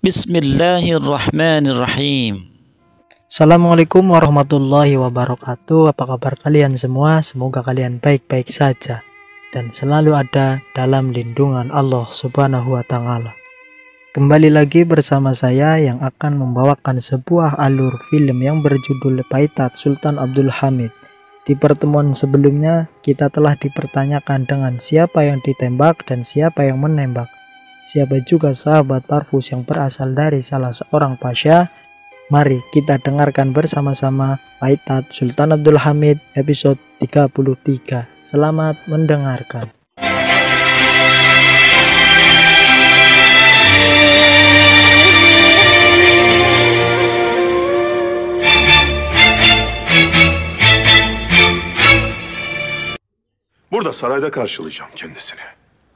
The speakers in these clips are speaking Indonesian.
Bismillahirrahmanirrahim. Assalamualaikum warahmatullahi wabarakatuh. Apa kabar kalian semua? Semoga kalian baik-baik saja dan selalu ada dalam lindungan Allah Subhanahu wa Ta'ala. Kembali lagi bersama saya yang akan membawakan sebuah alur film yang berjudul Baitat Sultan Abdul Hamid. Di pertemuan sebelumnya kita telah dipertanyakan dengan siapa yang ditembak dan siapa yang menembak. Siapa juga sahabat Parvus yang berasal dari salah seorang pasha. Mari kita dengarkan bersama-sama Baitat Sultan Abdul Hamid episode 33. Selamat mendengarkan. Burada sarayda karşılayacağım kendisini.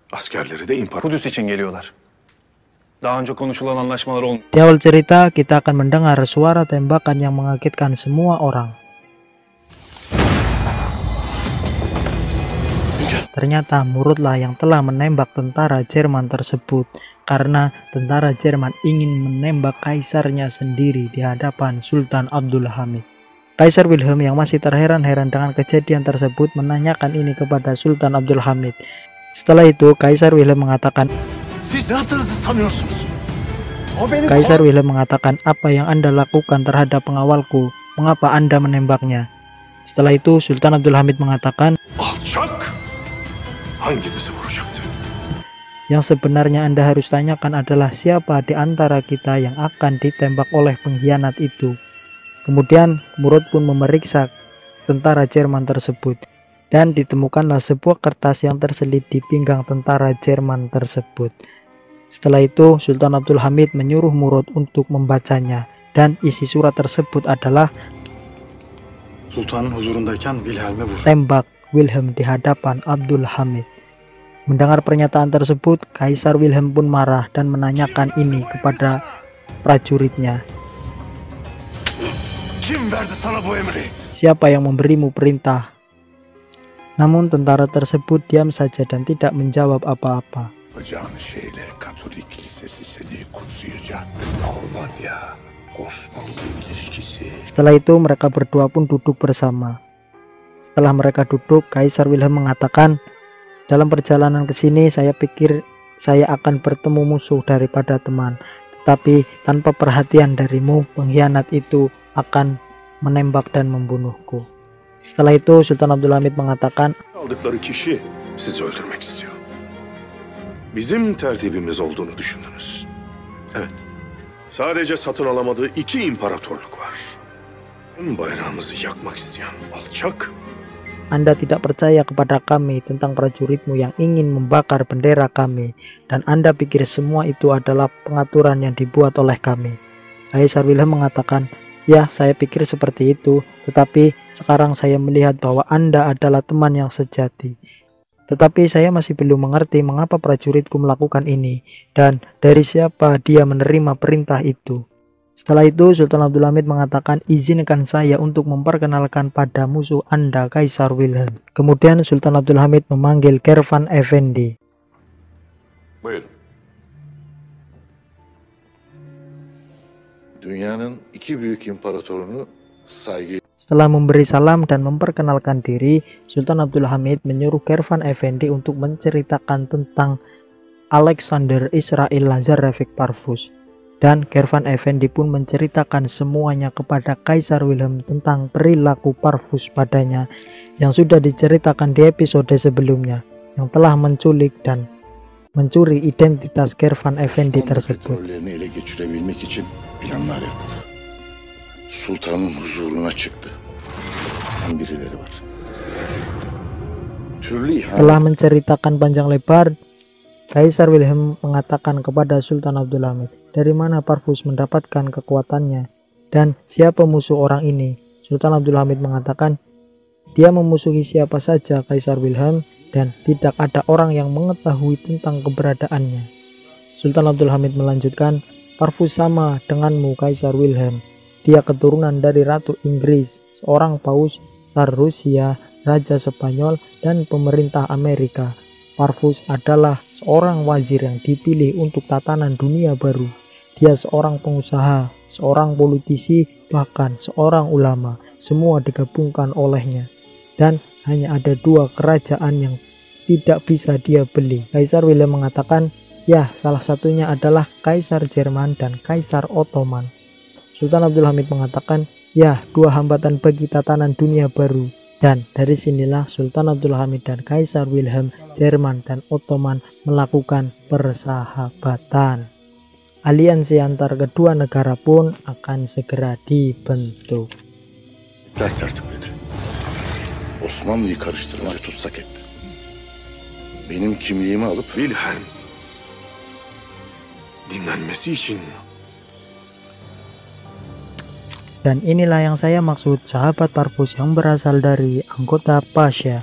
Askerleri de Kudüs için geliyorlar. Daha önce konuşulan anlaşmalar olmuyor. Di awal cerita kita akan mendengar suara tembakan yang mengagetkan semua orang. Ternyata Murudlah yang telah menembak tentara Jerman tersebut karena tentara Jerman ingin menembak kaisarnya sendiri di hadapan Sultan Abdul Hamid. Kaisar Wilhelm yang masih terheran-heran dengan kejadian tersebut menanyakan ini kepada Sultan Abdul Hamid. Setelah itu Kaisar Wilhelm mengatakan, apa yang Anda lakukan terhadap pengawalku? Mengapa Anda menembaknya? Setelah itu Sultan Abdul Hamid mengatakan, yang sebenarnya Anda harus tanyakan adalah siapa di antara kita yang akan ditembak oleh pengkhianat itu. Kemudian Murud pun memeriksa tentara Jerman tersebut. Dan ditemukanlah sebuah kertas yang terselip di pinggang tentara Jerman tersebut. Setelah itu Sultan Abdul Hamid menyuruh Murud untuk membacanya. Dan isi surat tersebut adalah Sultanın huzurundayken Wilhelm'e vur. Tembak Wilhelm di hadapan Abdul Hamid. Mendengar pernyataan tersebut, Kaisar Wilhelm pun marah dan menanyakan ini kepada prajuritnya. Kim verdi sana bu emri? Siapa yang memberimu perintah? Namun tentara tersebut diam saja dan tidak menjawab apa-apa. Setelah itu mereka berdua pun duduk bersama. Setelah mereka duduk, Kaisar Wilhelm mengatakan, dalam perjalanan ke sini saya pikir saya akan bertemu musuh daripada teman. Tetapi tanpa perhatian darimu, pengkhianat itu akan menembak dan membunuhku. Setelah itu Sultan Abdul Hamid mengatakan, Aldıkları kişi sizi öldürmek istiyor. Bizim tertibimiz olduğunu düşündünüz. Evet. Sadece satın alamadığı iki imparatorluk var. Bayrağımızı yakmak isteyen alçak. Anda tidak percaya kepada kami tentang prajuritmu yang ingin membakar bendera kami, dan Anda pikir semua itu adalah pengaturan yang dibuat oleh kami. Kaisar Wilhelm mengatakan, ya, saya pikir seperti itu, tetapi sekarang saya melihat bahwa Anda adalah teman yang sejati. Tetapi saya masih belum mengerti mengapa prajuritku melakukan ini, dan dari siapa dia menerima perintah itu. Setelah itu Sultan Abdul Hamid mengatakan, izinkan saya untuk memperkenalkan pada musuh Anda, Kaisar Wilhelm. Kemudian Sultan Abdul Hamid memanggil Kervan Effendi. Buyurun. Dünyanın iki büyük imparatorunu saygı. Setelah memberi salam dan memperkenalkan diri, Sultan Abdul Hamid menyuruh Kervan Effendi untuk menceritakan tentang Alexander Israel Lazarevic Parvus. Dan Kervan Effendi pun menceritakan semuanya kepada Kaisar Wilhelm tentang perilaku Parvus padanya yang sudah diceritakan di episode sebelumnya, yang telah menculik dan mencuri identitas Kervan Effendi tersebut. Planlar yaptı. Sultanın huzuruna çıktı. Birileri var. Setelah menceritakan panjang lebar, Kaisar Wilhelm mengatakan kepada Sultan Abdul Hamid, dari mana Parvus mendapatkan kekuatannya dan siapa musuh orang ini. Sultan Abdul Hamid mengatakan, dia memusuhi siapa saja Kaisar Wilhelm dan tidak ada orang yang mengetahui tentang keberadaannya. Sultan Abdul Hamid melanjutkan, Parvus sama denganmu Kaisar Wilhelm. Dia keturunan dari Ratu Inggris, seorang paus, Tsar Rusia, Raja Spanyol, dan pemerintah Amerika. Parvus adalah seorang wazir yang dipilih untuk tatanan dunia baru. Dia seorang pengusaha, seorang politisi, bahkan seorang ulama. Semua digabungkan olehnya. Dan hanya ada dua kerajaan yang tidak bisa dia beli. Kaisar Wilhelm mengatakan, ya, salah satunya adalah Kaisar Jerman dan Kaisar Ottoman. Sultan Abdul Hamid mengatakan, ya, dua hambatan bagi tatanan dunia baru. Dan dari sinilah Sultan Abdul Hamid dan Kaisar Wilhelm, Jerman dan Ottoman melakukan persahabatan. Aliansi antar kedua negara pun akan segera dibentuk. tertipledi. Osmanlı'yı karıştırmaya tutsak etti. Benim kimliğimi alıp Wilhelm dinlenmesi için Dan inilah yang saya maksud sahabat Parvus yang berasal dari anggota Pasha.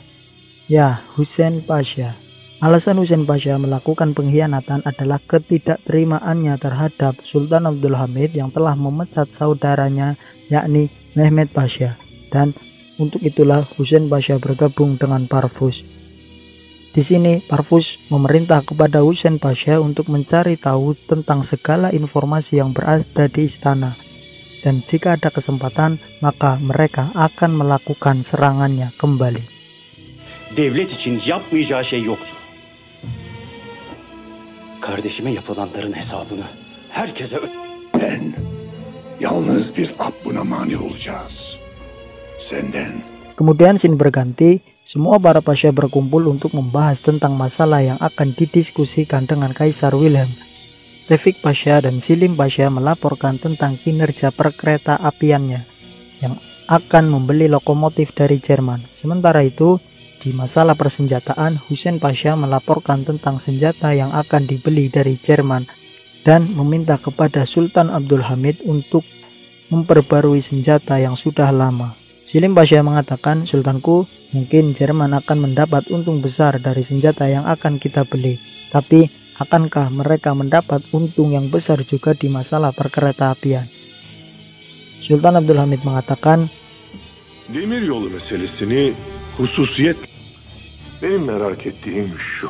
Ya, Husein Pasha. Alasan Husein Pasha melakukan pengkhianatan adalah ketidakterimaannya terhadap Sultan Abdul Hamid yang telah memecat saudaranya, yakni Mehmed Pasha. Dan untuk itulah Husein Pasha bergabung dengan Parvus. Di sini Parvus memerintah kepada Husein Pasha untuk mencari tahu tentang segala informasi yang berada di istana. Dan jika ada kesempatan, maka mereka akan melakukan serangannya kembali. Devlet için yapmayacağı şey yoktu. Kardeşime yapılanların hesabını herkese ben yalnız bir buna mani olacağız. Senden. Kemudian scene berganti, semua para pasha berkumpul untuk membahas tentang masalah yang akan didiskusikan dengan Kaisar Wilhelm. Tevfik Pasha dan Selim Pasha melaporkan tentang kinerja perkereta apiannya yang akan membeli lokomotif dari Jerman. Sementara itu, di masalah persenjataan, Husein Pasha melaporkan tentang senjata yang akan dibeli dari Jerman dan meminta kepada Sultan Abdul Hamid untuk memperbarui senjata yang sudah lama. Selim Pasha mengatakan, Sultanku, mungkin Jerman akan mendapat untung besar dari senjata yang akan kita beli, tapi akankah mereka mendapat untung yang besar juga di masalah perkereta apian? Sultan Abdul Hamid mengatakan, Demir yolu meselesini hususiyet benim merak ettiğim şu.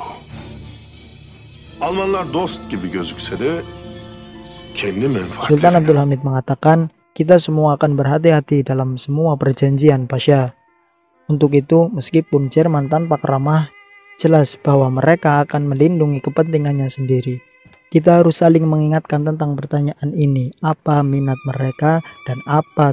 Almanlar dost gibi gözükse de kendi Sultan menfaatlerine Abdul Hamid mengatakan, kita semua akan berhati-hati dalam semua perjanjian Pasha. Untuk itu, meskipun Jerman tanpa keramah, jelas bahwa mereka akan melindungi kepentingannya sendiri. Kita harus saling mengingatkan tentang pertanyaan ini, apa minat mereka dan apa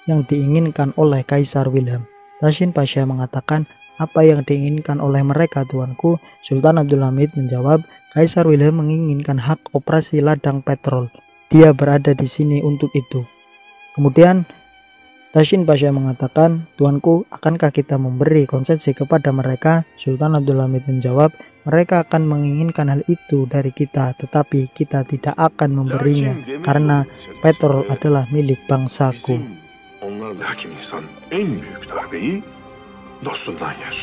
yang diinginkan oleh Kaisar Wilhelm. Tashin Pasha mengatakan, apa yang diinginkan oleh mereka, tuanku? Sultan Abdul Hamid menjawab, Kaisar Wilhelm menginginkan hak operasi ladang petrol. Dia berada di sini untuk itu. Kemudian Tashin Pasha mengatakan, tuanku, akankah kita memberi konsesi kepada mereka? Sultan Abdul Hamid menjawab, mereka akan menginginkan hal itu dari kita, tetapi kita tidak akan memberinya karena petrol adalah milik bangsaku. Lakin insan en büyük darbeyi dostundan yer.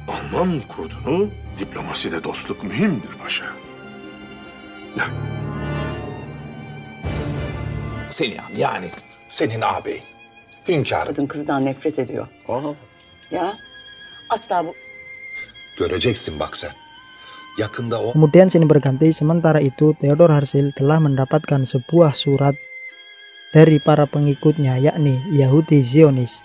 Alman kurdunu diplomaside dostluk mühimdir paşa. Seni yani senin ağabeyin. Hünkârım. Kadın kızdan nefret ediyor. Ya asla bu Göreceksin bak sen. Yakında o Kemudian sini berganti, sementara itu Theodor Herzl telah mendapatkan sebuah surat dari para pengikutnya, yakni Yahudi Zionis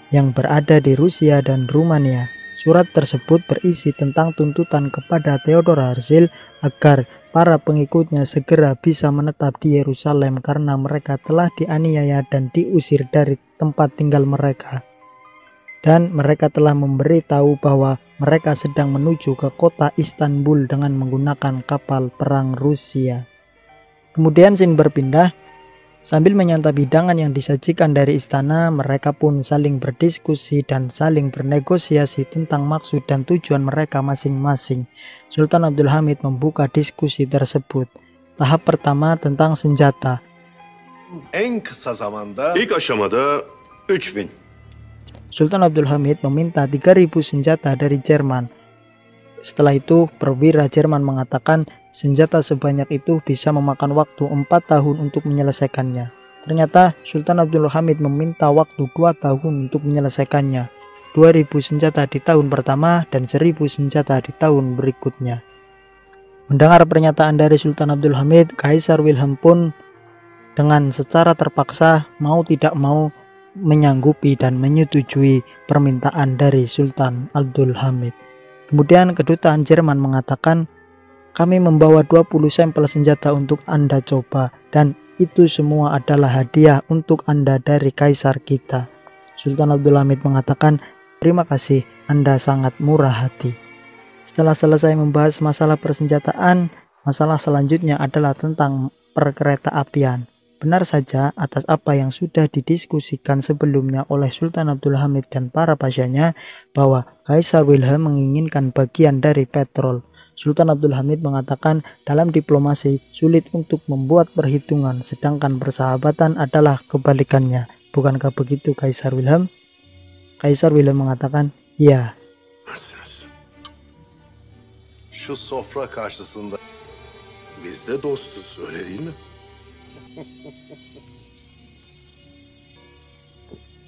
yang berada di Rusia dan Rumania. Surat tersebut berisi tentang tuntutan kepada Theodor Herzl agar para pengikutnya segera bisa menetap di Yerusalem karena mereka telah dianiaya dan diusir dari tempat tinggal mereka. Dan mereka telah memberitahu bahwa mereka sedang menuju ke kota Istanbul dengan menggunakan kapal perang Rusia. Kemudian scene berpindah. Sambil menyantap hidangan yang disajikan dari istana, mereka pun saling berdiskusi dan saling bernegosiasi tentang maksud dan tujuan mereka masing-masing. Sultan Abdul Hamid membuka diskusi tersebut. Tahap pertama tentang senjata. en kısa zamanda İlk aşamada 3000. Sultan Abdul Hamid meminta 3.000 senjata dari Jerman. Setelah itu, perwira Jerman mengatakan senjata sebanyak itu bisa memakan waktu 4 tahun untuk menyelesaikannya. Ternyata Sultan Abdul Hamid meminta waktu 2 tahun untuk menyelesaikannya. 2.000 senjata di tahun pertama dan 1.000 senjata di tahun berikutnya. Mendengar pernyataan dari Sultan Abdul Hamid, Kaisar Wilhelm pun dengan secara terpaksa mau tidak mau menyanggupi dan menyetujui permintaan dari Sultan Abdul Hamid. Kemudian kedutaan Jerman mengatakan, kami membawa 20 sampel senjata untuk Anda coba dan itu semua adalah hadiah untuk Anda dari Kaisar kita. Sultan Abdul Hamid mengatakan, terima kasih, Anda sangat murah hati. Setelah selesai membahas masalah persenjataan, masalah selanjutnya adalah tentang perkereta apian. Benar saja atas apa yang sudah didiskusikan sebelumnya oleh Sultan Abdul Hamid dan para pasyanya bahwa Kaisar Wilhelm menginginkan bagian dari petrol. Sultan Abdul Hamid mengatakan dalam diplomasi sulit untuk membuat perhitungan, sedangkan persahabatan adalah kebalikannya. Bukankah begitu Kaisar Wilhelm? Kaisar Wilhelm mengatakan, ya. Şu sofra karşısında Biz de dostuz, öyle değil mi?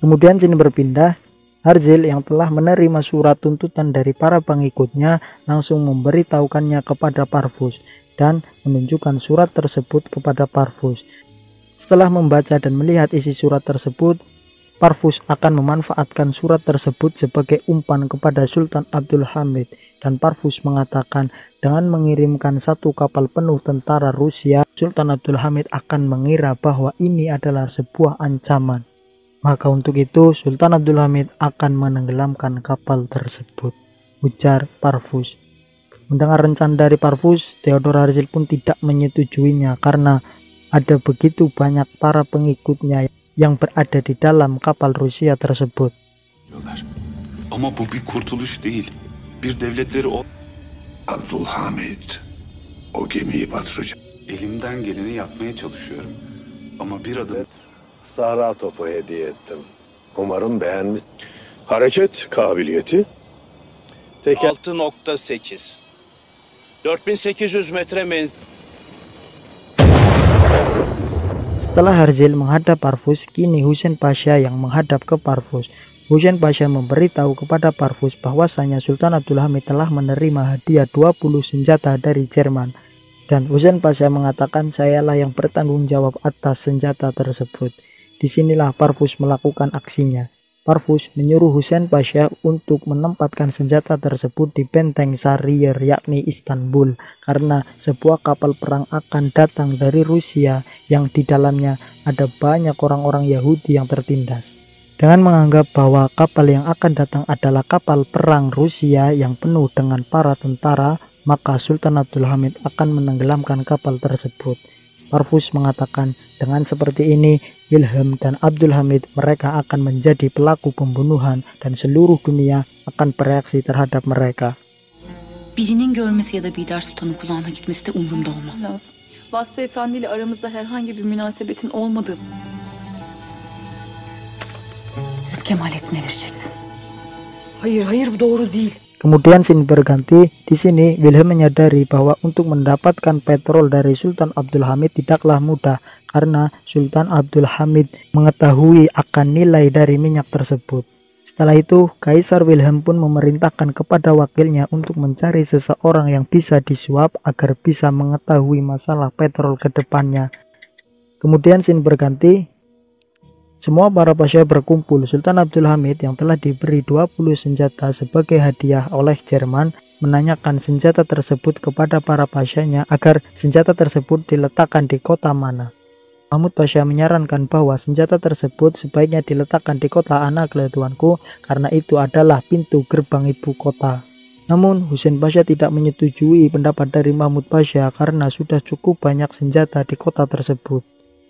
Kemudian sini berpindah, Herzl yang telah menerima surat tuntutan dari para pengikutnya langsung memberitahukannya kepada Parvus dan menunjukkan surat tersebut kepada Parvus. Setelah membaca dan melihat isi surat tersebut, Parvus akan memanfaatkan surat tersebut sebagai umpan kepada Sultan Abdul Hamid dan Parvus mengatakan dengan mengirimkan satu kapal penuh tentara Rusia, Sultan Abdul Hamid akan mengira bahwa ini adalah sebuah ancaman. Maka untuk itu Sultan Abdul Hamid akan menenggelamkan kapal tersebut, ujar Parvus. Mendengar rencana dari Parvus, Theodor Herzl pun tidak menyetujuinya karena ada begitu banyak para pengikutnya yang berada di dalam kapal Rusia tersebut. Ama bu bir kurtuluş değil. Bir devletleri o... Abdülhamid o gemiyi batıracak. Elimden geleni yapmaya çalışıyorum. Ama bir adım... Sahra topu hediye ettim. Umarım beğenmiş. Hareket kabiliyeti 6.8 4800 metre menzil. Setelah Herzl menghadap Parvus, kini Husein Pasha yang menghadap ke Parvus. Husein Pasha memberitahu kepada Parvus bahwasanya Sultan Abdul Hamid telah menerima hadiah 20 senjata dari Jerman. Dan Husein Pasha mengatakan sayalah yang bertanggung jawab atas senjata tersebut. Disinilah Parvus melakukan aksinya. Parvus menyuruh Husein Pasha untuk menempatkan senjata tersebut di benteng Sarrier yakni Istanbul karena sebuah kapal perang akan datang dari Rusia yang di dalamnya ada banyak orang-orang Yahudi yang tertindas. Dengan menganggap bahwa kapal yang akan datang adalah kapal perang Rusia yang penuh dengan para tentara, maka Sultan Abdul Hamid akan menenggelamkan kapal tersebut. Parvus mengatakan dengan seperti ini Wilhelm dan Abdul Hamid mereka akan menjadi pelaku pembunuhan dan seluruh dunia akan bereaksi terhadap mereka. Birinin görmesi ya da Bidar Sultan'ın kulağına gitmesi de umurumda olmaz. Vasfı Efendi ile aramızda herhangi bir münasebetin olmadığı. Kemalettin'e vereceksin. Hayır bu doğru değil. Kemudian scene berganti. Di sini Wilhelm menyadari bahwa untuk mendapatkan petrol dari Sultan Abdul Hamid tidaklah mudah karena Sultan Abdul Hamid mengetahui akan nilai dari minyak tersebut. Setelah itu, Kaisar Wilhelm pun memerintahkan kepada wakilnya untuk mencari seseorang yang bisa disuap agar bisa mengetahui masalah petrol ke depannya. Kemudian scene berganti. Semua para pasha berkumpul. Sultan Abdul Hamid yang telah diberi 20 senjata sebagai hadiah oleh Jerman menanyakan senjata tersebut kepada para pasyanya agar senjata tersebut diletakkan di kota mana. Mahmud Pasha menyarankan bahwa senjata tersebut sebaiknya diletakkan di kota Anakle tuanku karena itu adalah pintu gerbang ibu kota. Namun Husein Pasha tidak menyetujui pendapat dari Mahmud Pasha karena sudah cukup banyak senjata di kota tersebut.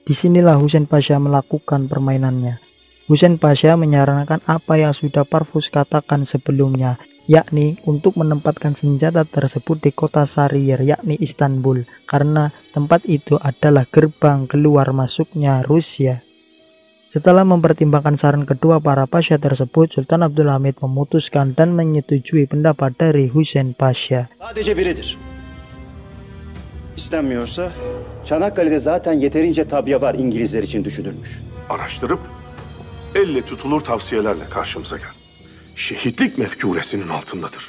Disinilah Husein Pasha melakukan permainannya. Husein Pasha menyarankan apa yang sudah Parvus katakan sebelumnya, yakni untuk menempatkan senjata tersebut di kota Sarrier yakni Istanbul, karena tempat itu adalah gerbang keluar masuknya Rusia. Setelah mempertimbangkan saran kedua para pasha tersebut, Sultan Abdul Hamid memutuskan dan menyetujui pendapat dari Husein Pasha. Sadece biridir. İstenmiyorsa Çanakkale'de zaten yeterince tabya var İngilizler için düşünülmüş. Araştırıp elle tutulur tavsiyelerle karşımıza geldi. Şehitlik mefkuresinin altındadır.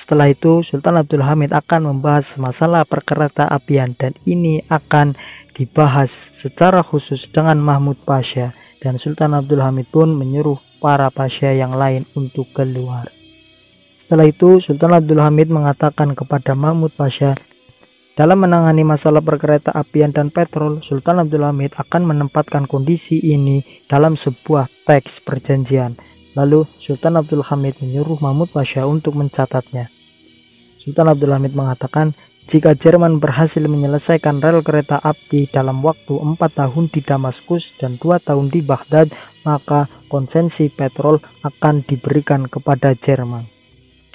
Setelah itu Sultan Abdul Hamid akan membahas masalah perkereta apian dan ini akan dibahas secara khusus dengan Mahmud Pasha, dan Sultan Abdul Hamid pun menyuruh para pasha yang lain untuk keluar. Setelah itu Sultan Abdul Hamid mengatakan kepada Mahmud Pasha, dalam menangani masalah perkereta apian dan petrol, Sultan Abdul Hamid akan menempatkan kondisi ini dalam sebuah teks perjanjian. Lalu Sultan Abdul Hamid menyuruh Mahmud Pasha untuk mencatatnya. Sultan Abdul Hamid mengatakan, jika Jerman berhasil menyelesaikan rel kereta api dalam waktu 4 tahun di Damaskus dan 2 tahun di Baghdad, maka konsesi petrol akan diberikan kepada Jerman.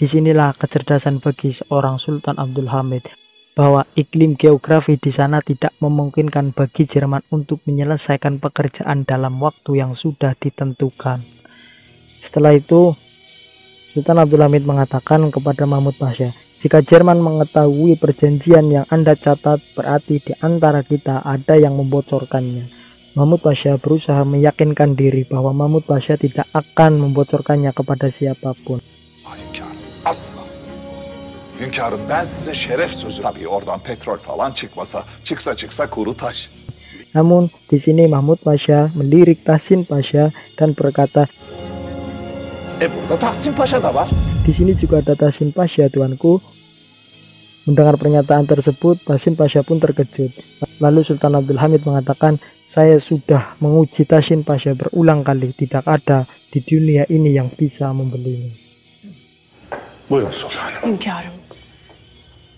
Disinilah kecerdasan bagi seorang Sultan Abdul Hamid, bahwa iklim geografi di sana tidak memungkinkan bagi Jerman untuk menyelesaikan pekerjaan dalam waktu yang sudah ditentukan. Setelah itu, Sultan Abdul Hamid mengatakan kepada Mahmud Pasha, jika Jerman mengetahui perjanjian yang Anda catat, berarti di antara kita ada yang membocorkannya. Mahmud Pasha berusaha meyakinkan diri bahwa Mahmud Pasha tidak akan membocorkannya kepada siapapun. Asla. Hünkârım, ben size şeref sözü. Tabii oradan petrol falan çıkmasa, çıksa kuru taş. Namun di sini Mahmud Pasha melirik Tahsin Pasha dan berkata, Burada Tahsin Paşa da var. Di sini juga ada Tahsin Pasha, tuanku. Mendengar pernyataan tersebut, Tahsin Pasha pun terkejut. Lalu Sultan Abdul Hamid mengatakan, saya sudah menguji Tahsin Pasha berulang kali, tidak ada di dunia ini yang bisa membelinya. Buyurun sultanım. Hünkârım,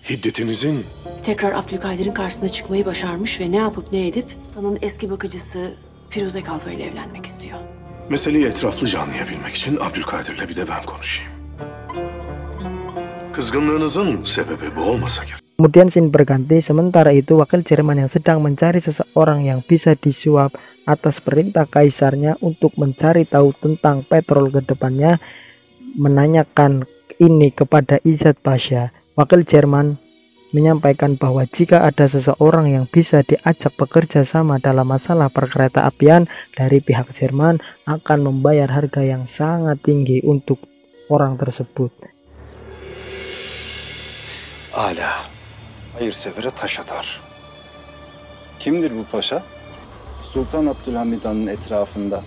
Hiddetinizin tekrar Abdülkadir'in karşısına çıkmayı başarmış ve ne yapıp ne edip Tan'ın eski bakıcısı Firuze Kalfa ile evlenmek istiyor. meseleyi etraflıca anlayabilmek için Abdülkadir'le bir de ben konuşayım. Kızgınlığınızın sebebi bu olmasa gerek. Kemudian scene berganti, sementara itu wakil Jerman yang sedang mencari seseorang yang bisa disuap atas perintah kaisarnya untuk mencari tahu tentang petrol ke depannya, menanyakan ini kepada Izzat Pasha. Wakil Jerman menyampaikan bahwa jika ada seseorang yang bisa diajak bekerja sama dalam masalah perkereta apian dari pihak Jerman, akan membayar harga yang sangat tinggi untuk orang tersebut. Ala. Hayırsevere taş atar. Kimdir bu paşa? Sultan Abdülhamid Han'ın etrafında.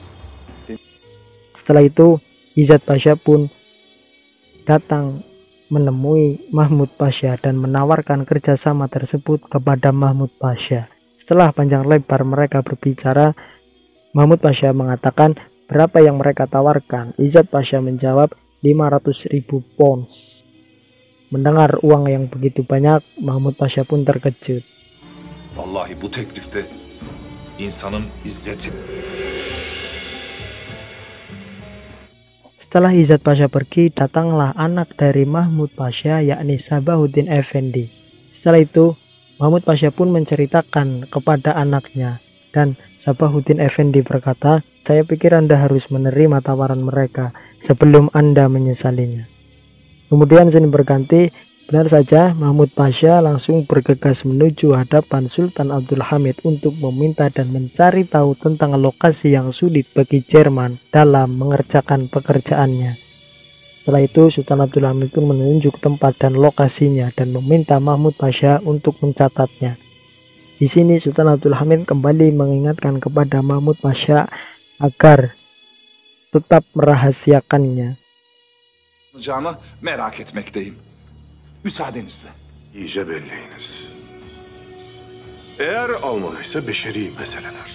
Setelah itu Izzat Pasha pun datang menemui Mahmud Pasha dan menawarkan kerjasama tersebut kepada Mahmud Pasha. Setelah panjang lebar mereka berbicara, Mahmud Pasha mengatakan berapa yang mereka tawarkan. Izzat Pasha menjawab 500.000 pounds. Mendengar uang yang begitu banyak, Mahmud Pasha pun terkejut. Vallahi bu teklifte insanın izzeti. Setelah Izzat Pasha pergi, datanglah anak dari Mahmud Pasha, yakni Sabahuddin Effendi. Setelah itu, Mahmud Pasha pun menceritakan kepada anaknya, dan Sabahuddin Effendi berkata, saya pikir Anda harus menerima tawaran mereka sebelum Anda menyesalinya. Kemudian scene berganti, benar saja Mahmud Pasha langsung bergegas menuju hadapan Sultan Abdul Hamid untuk meminta dan mencari tahu tentang lokasi yang sulit bagi Jerman dalam mengerjakan pekerjaannya. Setelah itu Sultan Abdul Hamid pun menunjuk tempat dan lokasinya dan meminta Mahmud Pasha untuk mencatatnya. Di sini Sultan Abdul Hamid kembali mengingatkan kepada Mahmud Pasha agar tetap merahasiakannya. Canı merak etmekteyim. Müsaadenizle. İyice belleyiniz. Eğer almalıysa beşeri meseleler.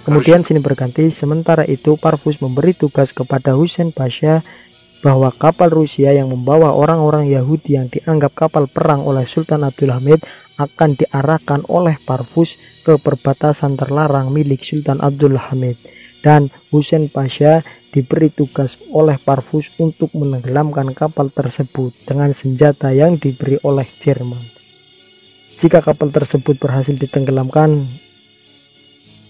Kemudian sini berganti, sementara itu Parvus memberi tugas kepada Husain Pasha bahwa kapal Rusia yang membawa orang-orang Yahudi yang dianggap kapal perang oleh Sultan Abdul Hamid akan diarahkan oleh Parvus ke perbatasan terlarang milik Sultan Abdul Hamid. Dan Husain Pasha diberi tugas oleh Parvus untuk menenggelamkan kapal tersebut dengan senjata yang diberi oleh Jerman. Jika kapal tersebut berhasil ditenggelamkan,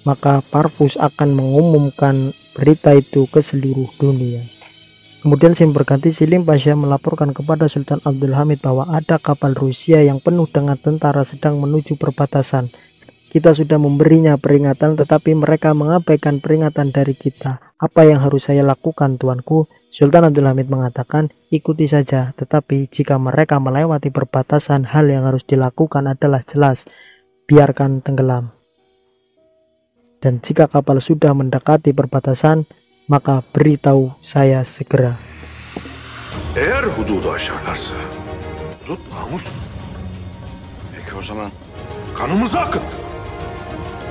maka Parvus akan mengumumkan berita itu ke seluruh dunia. Kemudian scene berganti, Selim Pasha melaporkan kepada Sultan Abdul Hamid bahwa ada kapal Rusia yang penuh dengan tentara sedang menuju perbatasan. Kita sudah memberinya peringatan, tetapi mereka mengabaikan peringatan dari kita. Apa yang harus saya lakukan, tuanku? Sultan Abdul Hamid mengatakan, ikuti saja. Tetapi jika mereka melewati perbatasan, hal yang harus dilakukan adalah jelas. Biarkan tenggelam. Dan jika kapal sudah mendekati perbatasan, maka beritahu saya segera. Eğer hududu aşarlarsa, hudut namustur. Peki o zaman Kanımızı akıttık.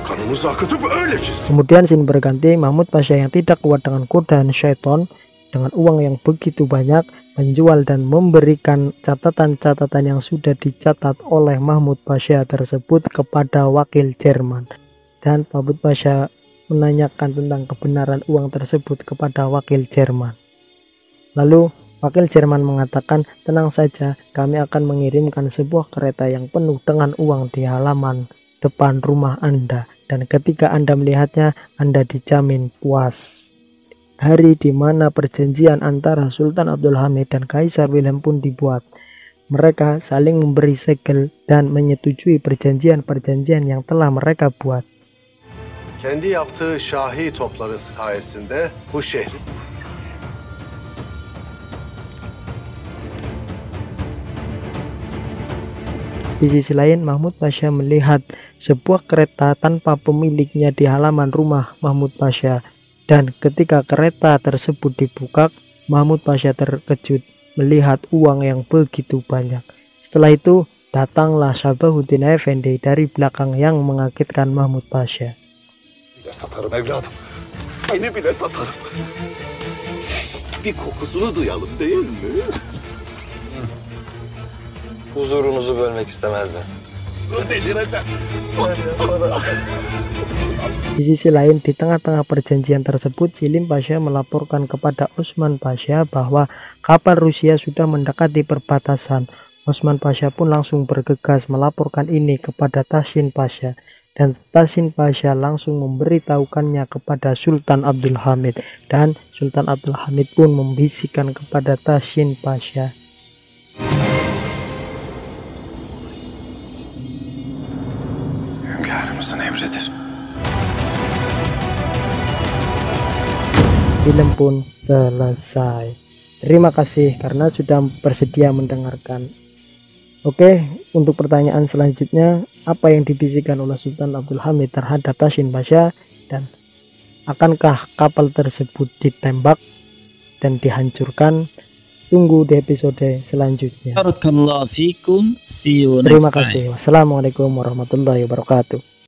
Kanımızı akıtıp öyle çizdik. Kemudian sin berganti, Mahmud Pasha yang tidak kuat dengan godaan syaitan, dengan uang yang begitu banyak, menjual dan memberikan catatan-catatan yang sudah dicatat oleh Mahmud Pasha tersebut kepada wakil Jerman. Dan Mahmud Pasha menanyakan tentang kebenaran uang tersebut kepada wakil Jerman. Lalu wakil Jerman mengatakan, tenang saja, kami akan mengirimkan sebuah kereta yang penuh dengan uang di halaman depan rumah Anda. Dan ketika Anda melihatnya, Anda dijamin puas. Hari di mana perjanjian antara Sultan Abdul Hamid dan Kaisar Wilhelm pun dibuat. Mereka saling memberi segel dan menyetujui perjanjian-perjanjian yang telah mereka buat. Kendi yaptığı şahi topları sayesinde bu şehri Di sisi lain, Mahmud Pasha melihat sebuah kereta tanpa pemiliknya di halaman rumah Mahmud Pasha. Dan ketika kereta tersebut dibuka, Mahmud Pasha terkejut melihat uang yang begitu banyak. Setelah itu, datanglah Sabahuddin Efendi dari belakang yang mengagetkan Mahmud Pasha. Bile satarım evladım. Seni bile satarım. Bir kokusunu duyalım değil mi? Huzurunuzu bölmek istemezdim. Delireceğim. Di sisi lain, di tengah-tengah perjanjian tersebut, Selim Pasha melaporkan kepada Osman Pasha bahwa kapal Rusia sudah mendekati perbatasan. Osman Pasha pun langsung bergegas melaporkan ini kepada Tahsin Pasha. Dan Tahsin Pasha langsung memberitahukannya kepada Sultan Abdul Hamid. Dan Sultan Abdul Hamid pun membisikkan kepada Tahsin Pasha. Hünkârımızın emridir. Film pun selesai. Terima kasih karena sudah bersedia mendengarkan. Oke, untuk pertanyaan selanjutnya, apa yang dibisikkan oleh Sultan Abdul Hamid terhadap Tahsin Pasha, dan akankah kapal tersebut ditembak dan dihancurkan? Tunggu di episode selanjutnya. Barakallahu fikum. See you next Terima time. kasih. Wassalamualaikum warahmatullahi wabarakatuh.